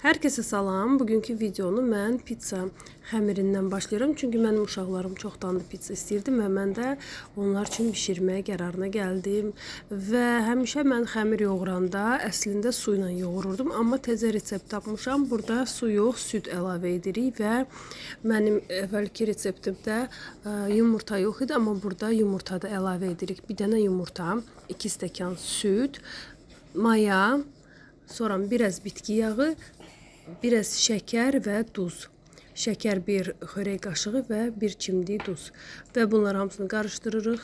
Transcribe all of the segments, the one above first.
Herkese salam. Bugünkü videonu mən pizza xəmirindən başlayıram. Çünki mənim uşaqlarım çoxdandır pizza istəyirdim və mən də onlar üçün bişirməyə qərarına gəldim. Və həmişə mən xəmir yoğuranda əslində su ilə yoğururdum, amma təzə resept tapmışam. Burada su yox, süd əlavə edirik və mənim əvvəlki reseptimdə yumurta yox idi, amma burada yumurta da əlavə edirik. Bir dənə yumurta, 2 stəkan süd, maya, sonra biraz bitki yağı, biraz şeker ve duz. Şeker bir xörək qaşığı və bir çimdik duz. Və bunları hamısını qarışdırırıq.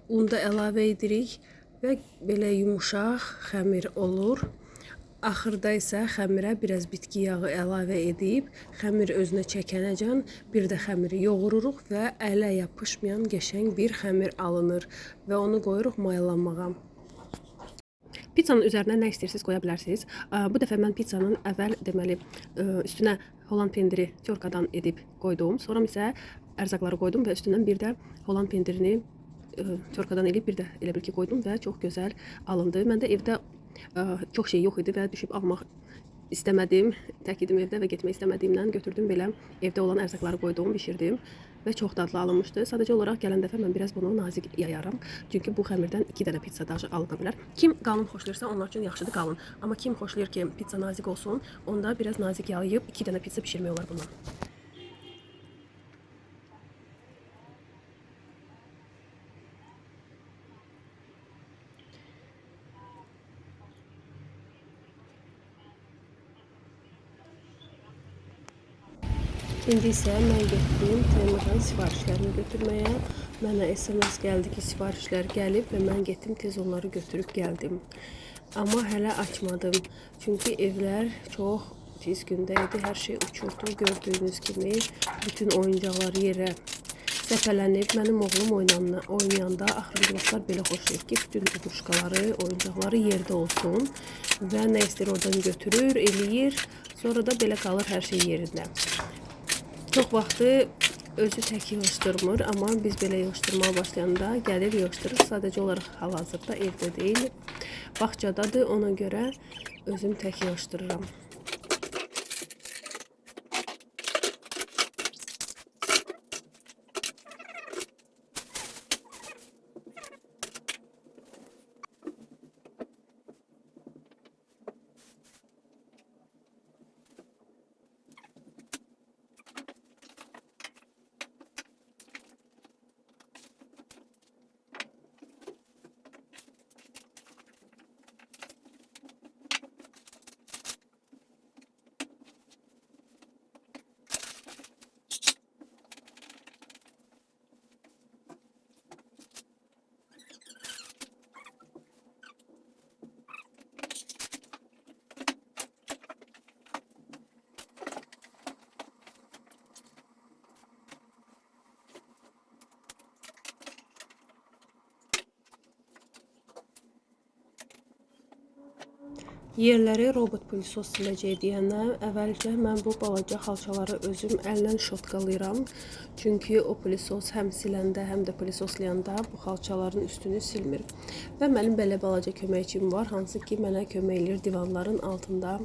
Un da əlavə edirik və belə yumuşaq xəmir olur. Axırda isə xəmirə biraz bitki yağı əlavə edib, xəmir özünə çəkənəcən bir də xəmiri yoğururuq və ələ yapışmayan qəşəng bir xəmir alınır və onu qoyuruq mayalanmağa. Pizzanın üzerine ne isterseniz qoya bilərsiniz. Bu dəfə mən pizzanın əvvəl deməli üstünə Holland pendiri tyorkadan edib qoydum. Sonra isə ərzaqları qoydum və üstündən bir də Holland pendirini tyorkadan edib bir də elə bil ki qoydum və çox gözəl alındı. Məndə evdə çox şey yox idi və düşüb almaq istemedim, tək idim evdə və getmək istəmədiyimdən götürdüm belə evdə olan ərzaqları qoydum, bişirdim və çox dadlı alınmışdı. Sadəcə olaraq gələn dəfə mən biraz bunu nazik yayaram. Çünki bu xəmirdən 2 dənə pizza daşı alına bilər. Kim qalın xoşlayırsa onlar üçün yaxşıdır qalın. Amma kim xoşlayır ki pizza nazik olsun, onda biraz nazik yayıb 2 dənə pizza bişirmək olar bundan. İndi isə mən getdim Temudan sifarişlərimi götürməyə. Mənə SMS gəldi ki, sifarişlər gəlib və mən getdim tez onları götürüb gəldim. Amma hələ açmadım. Çünki evlər çox pis gündə idi. Hər şey uçurdu. Gördüyünüz kimi bütün oyuncaqlar yerə səpələnib. Mənim oğlum oynayanda axırıncılar belə xoşlayır ki, bütün iqruşkaları, oyuncaqları yerdə olsun və nə istəyir oradan götürür, eləyir. Sonra da belə qalır hər şey yerində. Çox vaxtı özü tək yığışdırmır, amma biz belə yığışdırmağa başlayanda gəlir yığışdırır. Sadəcə olaraq hal-hazırda evdə deyil, bağçadadır, ona görə özüm tək yığışdırıram. Yerləri robot pilisos siləcək deyənə əvvəlcə mən bu balaca xalçaları özüm əllə şotkalayıram. Çünki o pilisos həm siləndə, həm də pilisoslayanda bu xalçaların üstünü silmir. Və mənim belə balaca köməkçim var, hansı ki mənə kömək edir divanların altında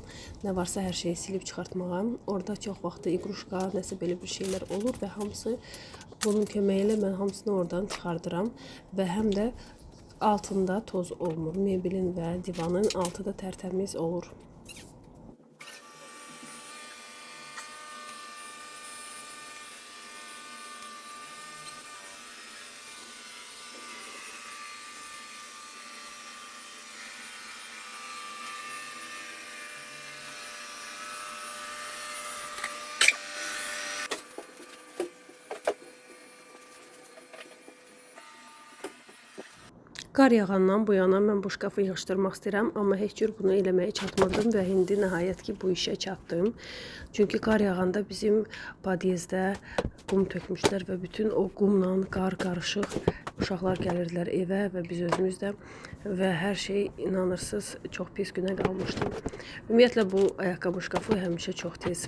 nə varsa hər şeyi silib çıxartmağa. Orada çox vaxtı iqruşka, nəsə belə bir şeylər olur və hamısı bunun köməyi ilə mən hamısını oradan çıxardıram və həm də altında toz olmur. Meblin və divanın altı da tərtəmiz olur. Qar yağandan bu yana mən bu şkafı yığışdırmaq istəyirəm, amma heç cür bunu eləməyə çatmırdım və indi nəhayət ki bu işə çatdım. Çünki qar yağanda bizim podyezddə qum tökmüşlər və bütün o qumla qar qarışıq uşaqlar gəlirdilər evə və biz özümüz də və hər şey inanırsınız çox pis günə qalmışdım. Ümumiyyətlə bu ayaqqabı şkafı həmişə çox tez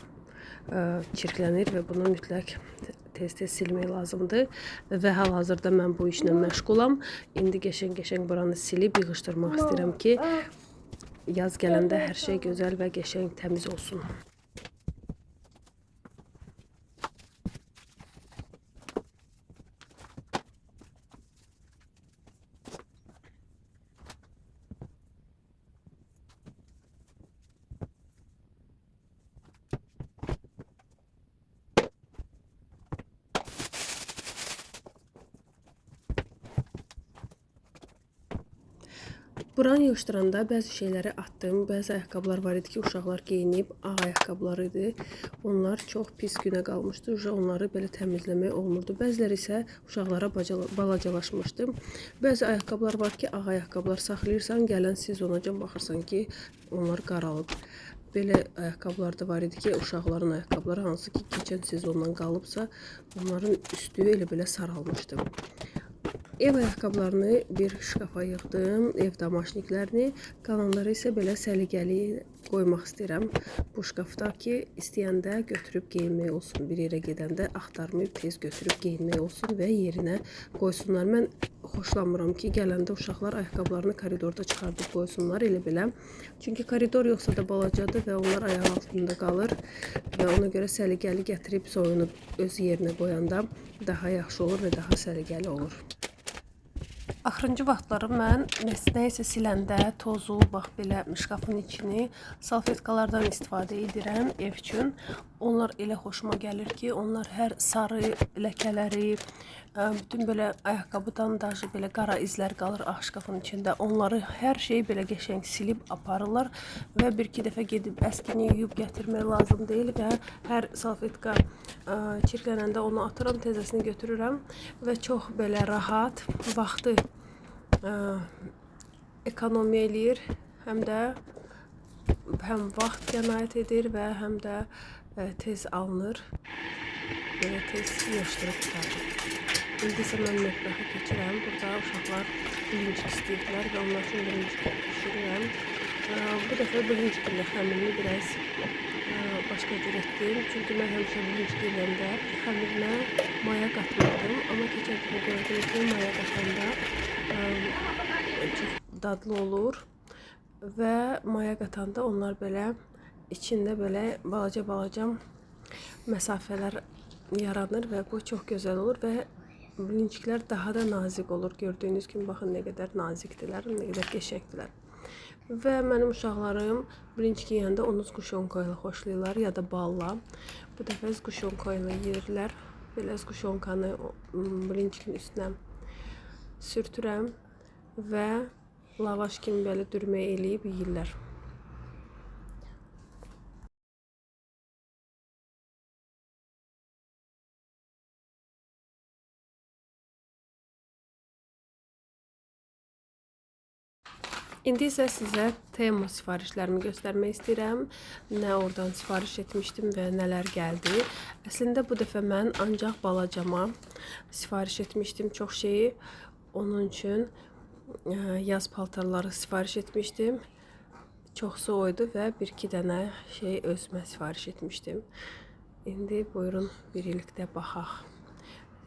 çirklənir və bunu mütləq tez-tez silmək lazımdır və hal-hazırda mən bu işlə məşğulam. İndi qəşəng-qəşəng buranı silib yığışdırmaq istəyirəm ki, yaz gələndə hər şey gözəl və qəşəng, təmiz olsun. Buranı yığışdıranda bəzi şeyləri atdım. Bəzi ayaqqabılar var idi ki, uşaqlar geyinib, ağ ayaqqabılar idi. Onlar çox pis günə qalmışdı. Onları belə təmizləmək olmurdu. Bəziləri isə uşaqlara balacalaşmışdı. Bəzi ayaqqabılar var ki, ağ ayaqqabılar saxlayırsan, gələn sezonacan baxırsan ki, onlar qaralıb. Belə ayaqqabılar da var idi ki, uşaqların ayaqqabıları hansı ki, keçən sezondan qalıbsa, onların üstü elə belə saralmışdı. Ev ayaqqabılarını bir şkafa yığdım, ev damaşniklərini, qalanları isə belə səliqəli qoymaq istəyirəm bu şkafda ki, istəyəndə götürüb geyinmək olsun, bir yerə gedəndə axtarmayıb tez götürüb geyinmək olsun və yerinə qoysunlar. Mən xoşlanmıram ki, gələndə uşaqlar ayaqqabılarını koridorda çıxardıb qoysunlar elə belə. Çünki koridor yoxsa da balacadır və onlar ayaq altında qalır və ona görə səliqəli gətirib soyunub öz yerinə qoyanda daha yaxşı olur və daha səliqəli olur. Axırıncı vaxtları mən nəsə siləndə tozu, bax belə şkafın içini salfetkalardan istifadə edirəm ev üçün. Onlar elə xoşuma gəlir ki, onlar hər sarı ləkələri, bütün belə ayaqqabıdan daşı belə qara izlər qalır ağ şkafın içində. Onları hər şeyi belə qəşəng silib aparırlar və bir-iki dəfə gedib əskini yuyub gətirmək lazım deyil və hər salfetka çirklənəndə onu atıram, təzəsini götürürəm və çox belə rahat vaxtı ekonomiya eləyir, həm də vaxt qənaət edir və həm də tez alınır, belə tez yığışdırıb çıxardır. İndi isə mən mətbəxə keçirəm. Burada uşaqlar bilinçik istəyirdilər və onlar üçün bilinçik pişirirəm. Bu dəfə bilinçiklə xəmirini biraz başqa cür etdim. Çünki mən həmişə bilinçik edəndə xəmirinə maya qatmadım. Amma keçən dəfə gördüm ki, maya qatanda çox dadlı olur və maya qatanda onlar belə içində belə balaca məsafələr yaranır və bu çox gözəl olur və bilinçiklər daha da nazik olur. Gördüyünüz kimi baxın nə qədər nazikdirlər, nə qədər qəşəngdirlər. Və mənim uşaqlarım bilinçik yeyəndə onu zquşonka ilə xoşlayırlar ya da balla. Bu dəfə zquşonka ilə yeyirlər. Belə zquşonkanı bilinçikin üstünə sürtürəm və lavaş kimi belə dürmə eləyib yeyirlər. İndi isə sizə Temu sifarişlərimi göstərmək istəyirəm. Nə oradan sifariş etmişdim və nələr gəldi. Əslində bu dəfə mən ancaq balacama sifariş etmişdim çox şeyi. Onun üçün yaz paltarları sifariş etmişdim. Çoxsu oydu və bir-iki dənə şey özümə sifariş etmişdim. İndi buyurun birlikdə baxaq.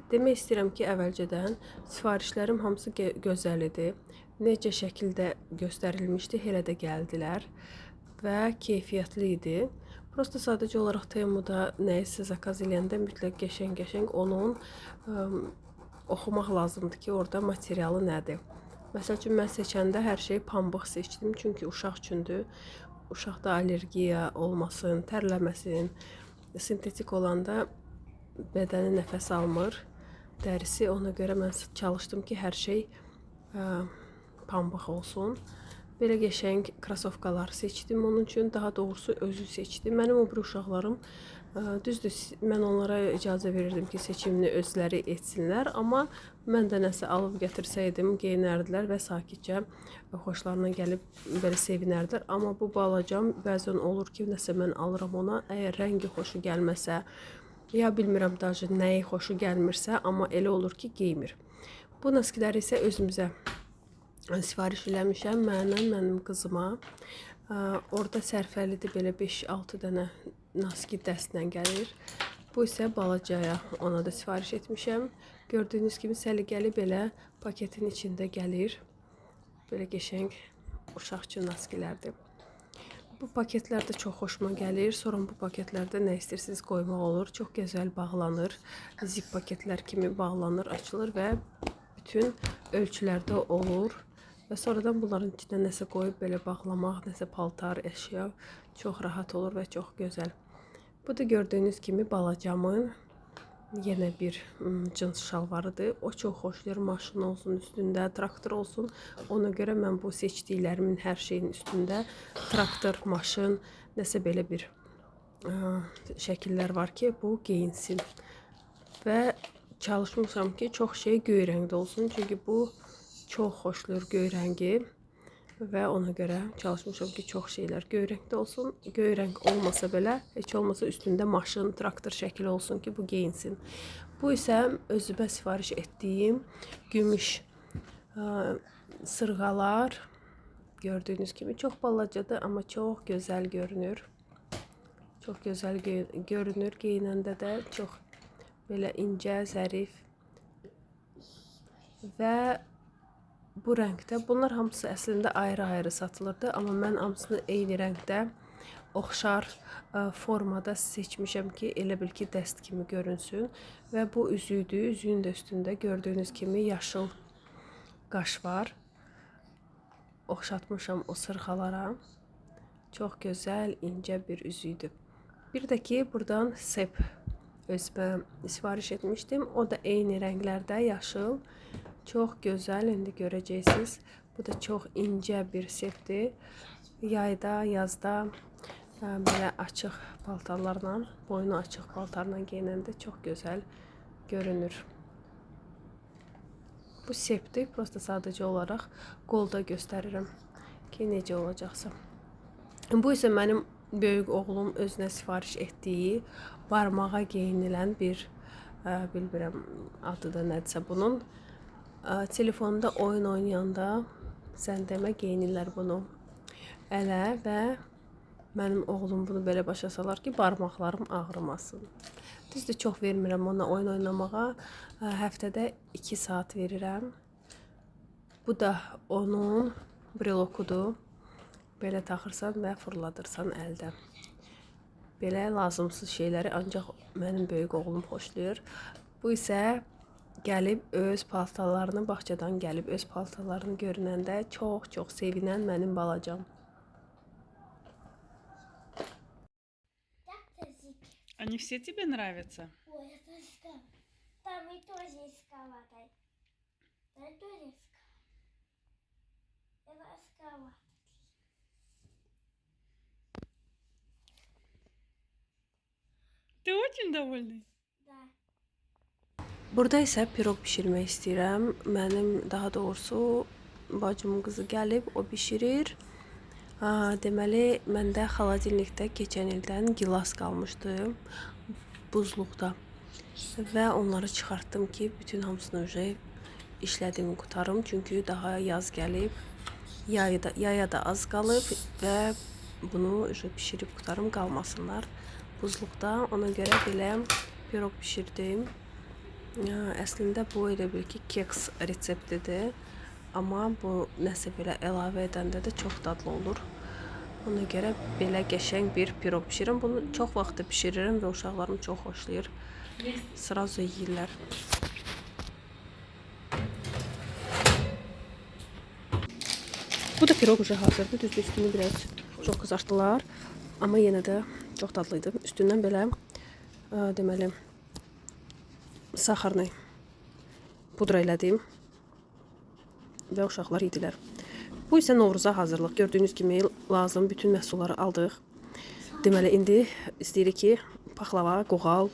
Demək istəyirəm ki, əvvəlcədən sifarişlərim hamısı gözəl idi. Necə şəkildə göstərilmişdi, elə də gəldilər və keyfiyyətli idi. Prosta sadəcə olaraq Temuda nəyisə zakaz eləyəndə mütləq qəşəng onun oxumaq lazımdır ki, orada materialı nədir. Məsəl üçün mən seçəndə hər şey pambıq seçdim, çünki uşaq üçündür. Uşaqda allergiya olmasın, tərləməsin. Sintetik olanda bədəni nəfəs almır, dərisi. Ona görə mən çalışdım ki, hər şey pambıq olsun. Belə qəşəng krasovkalar seçdim onun üçün, daha doğrusu özü seçdim. Mənim o bir uşaqlarım, düzdür, mən onlara icazə verirdim ki, seçimini özləri etsinlər, amma mən də nəsə alıb gətirsəydim, geyinərdilər və sakitcə xoşlarına gəlib belə sevinərdilər. Amma bu balacam bəzən olur ki, nəsə mən alıram ona, əgər rəngi xoşu gəlməsə, ya bilmirəm daha nəyi xoşu gəlmirsə, amma elə olur ki, geymir. Bu naskiləri isə özümüzə sifariş eləmişəm, mənim qızıma. Orada sərfəlidir, belə 5-6 dənə naski dəstlə gəlir. Bu isə balacaya, ona da sifariş etmişəm. Gördüyünüz kimi səliqəli belə paketin içində gəlir. Belə qəşəng uşaq üçün naskilərdir. Bu paketlər də çox xoşuma gəlir. Sonra bu paketlərdə nə istəyirsiniz qoymaq olur. Çox gözəl bağlanır. Zip paketlər kimi bağlanır, açılır və bütün ölçülərdə olur. Və sonradan bunların içinə nəsə qoyub belə bağlamaq, nəsə paltar, əşya çox rahat olur və çox gözəl. Bu da gördüyünüz kimi balacamın yenə bir cins şalvarıdır. O çox xoşlayır. Maşın olsun üstündə, traktor olsun. Ona görə mən bu seçdiklərimin hər şeyin üstündə traktor, maşın, nəsə belə bir şəkillər var ki, bu geyinsin. Və çalışmışam ki, çox şey göy rəngdə olsun. Çünki bu çox xoşlayır göy rəngi. Və ona görə çalışmışam ki, çox şeylər göy rəngdə olsun. Göy rəng olmasa belə, heç olmasa üstündə maşın, traktor şəkli olsun ki, bu geyinsin. Bu isə özümə sifariş etdiyim gümüş sırğalar. Gördüyünüz kimi çox balacadır, amma çox gözəl görünür. Çox gözəl görünür. Geyinəndə də çox belə incə, zərif və bu rəngdə. Bunlar hamısı əslində ayrı-ayrı satılırdı, amma mən hamısını eyni rəngdə, oxşar formada seçmişəm ki, elə bil ki, dəst kimi görünsün. Və bu üzüydür. Üzüyün də üstündə gördüyünüz kimi yaşıl qaş var. Oxşatmışam o sırğalara. Çox gözəl, incə bir üzüydür. Bir də ki, buradan sep özümə sifariş etmişdim. O da eyni rənglərdə, yaşıl. Çox gözəl, indi görəcəksiniz. Bu da çox incə bir sepdir. Yayda, yazda belə açıq paltarlarla, boynu açıq paltarla geyinəndə çox gözəl görünür. Bu sepdir. Prosta sadəcə olaraq qolda göstərirəm ki, necə olacaqsa. Bu isə mənim böyük oğlum özünə sifariş etdiyi barmağa geyinilən bir, bilmirəm adı da nədirsə bunun. Telefonda oyun oynayanda sən demə geyinirlər bunu ələ və mənim oğlum bunu belə başa salar ki, barmaqlarım ağrımasın. Düzdür, çox vermirəm ona oyun oynamağa. Həftədə 2 saat verirəm. Bu da onun brelokudur. Belə taxırsan və fırladırsan əldə. Belə lazımsız şeyləri ancaq mənim böyük oğlum xoşlayır. Bu isə gəlib öz paltarlarını, bağçadan gəlib öz paltarlarını görünəndə çox sevinən mənim balacam. Они все тебе нравятся? Ой, это эскалатор. Там и тоже эскалатор. Это тоже эскалатор. Это эскалатор. Ты очень довольный? Да. Burada isə piroq bişirmək istəyirəm. Mənim, daha doğrusu, bacımın qızı gəlib, o bişirir. Deməli, məndə xaladelnikdə keçən ildən gilas qalmışdı, buzluqda. Və onları çıxartdım ki, bütün hamısını işlədiyimi qutarım. Çünki daha yaz gəlib, yaya da az qalıb və bunu bişirib qutarım, qalmasınlar buzluqda. Ona görə belə piroq bişirdim. Əslində bu elə bil ki, keks reseptidir. Amma bu nəsə belə əlavə edəndə də çox dadlı olur. Ona görə belə qəşəng bir piroq bişirirəm. Bunu çox vaxt bişirirəm və uşaqlarım çox xoşlayır. Sırazu yeyirlər. Bu da piroq hazırdır. Düzdür, üstünü biraz çox qızartdılar. Amma yenə də çox dadlıydı. Üstündən belə deməli saxarını pudra elədim və uşaqlar yedilər. Bu isə Novruza hazırlıq. Gördüyünüz kimi lazım bütün məhsulları aldıq. Deməli, indi istəyirik ki, paxlava, qoğal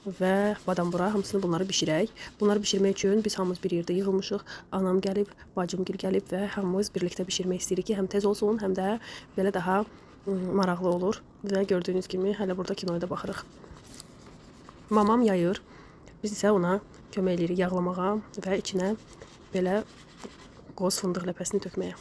və badambura hamısını bunları bişirək. Bunları bişirmək üçün biz hamımız bir yerdə yığılmışıq. Anam gəlib, bacım gil gəlib və hamımız birlikdə bişirmək istəyirik ki, həm tez olsun, həm də belə daha maraqlı olur. Və gördüyünüz kimi hələ burada kinoya da baxırıq. Mamam yayır. Biz isə ona kömək edirik yağlamağa və içinə belə qoz fındıq ləpəsini tökməyə.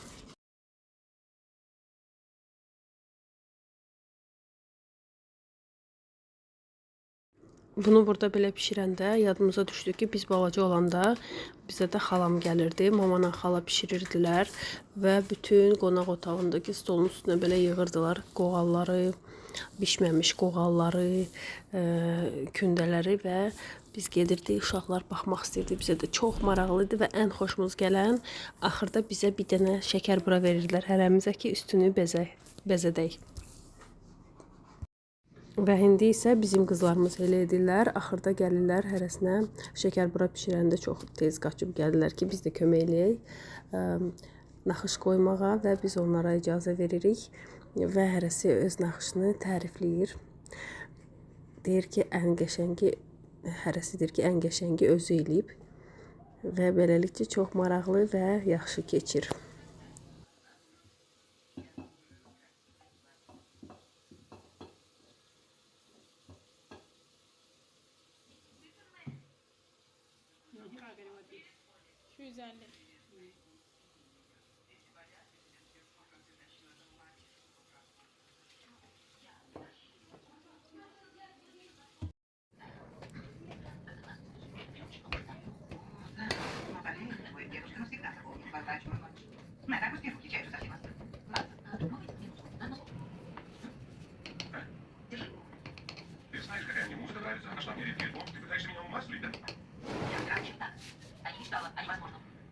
Bunu burada belə bişirəndə yadımıza düşdü ki, biz balaca olanda bizə də xalam gəlirdi. Mamana xala bişirirdilər və bütün qonaq otağındakı stolun üstünə belə yığırdılar qoğalları, bişməmiş qoğalları, kündələri və biz gedirdik, uşaqlar baxmaq istəyirdi. Bizə də çox maraqlı idi və ən xoşumuz gələn axırda bizə bir dənə şəkər bura verirdilər hərəmizə ki, üstünü bəzədək. Və indi isə bizim qızlarımız elə edirlər. Axırda gəlirlər hərəsinə şəkər bura bişirəndə çox tez qaçıb gəlirlər ki, biz də kömək eləyək naxış qoymağa və biz onlara icazə veririk və hərəsi öz naxışını tərifləyir. Deyir ki, ən qəşəngi hərəsi deyir ki, ən qəşəngi özü eləyib və beləliklə çox maraqlı və yaxşı keçir. Ты знаешь, какая мне музыка нравится? А что мне редкий альбом? Ты пытаешься меня умаслить, да?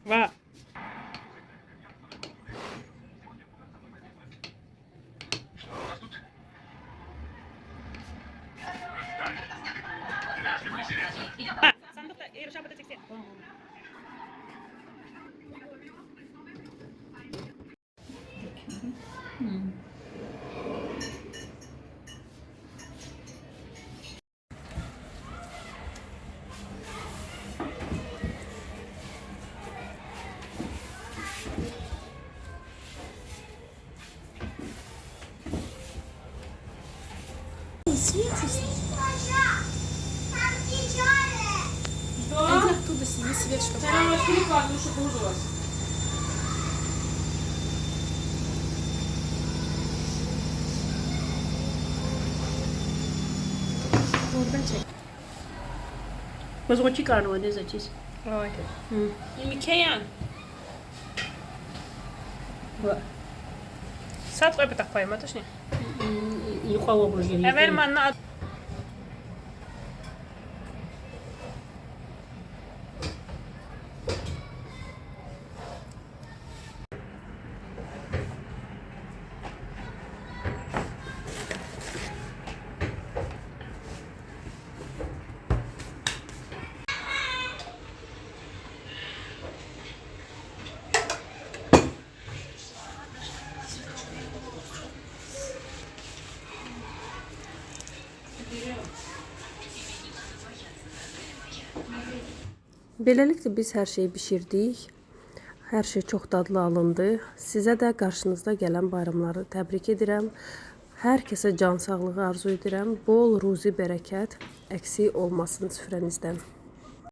Ва. Что у нас тут? Если вы серьезно. Sandıkta Erşan burada çeksin. Светится? Там тяжелее. Иди оттуда сними свет, чтобы... Oradan çek. Mas vou te cara, não é desatice. Mikeyan. Saat qo'yib bitta qo'yma, точно. Yuqori bo'lgan. Evvel manna Beləliklə biz hər şeyi bişirdik. Hər şey çox dadlı alındı. Sizə də qarşınızda gələn bayramları təbrik edirəm. Hər kəsə can sağlığı arzu edirəm. Bol ruzi bərəkət əksik olmasın süfrənizdən.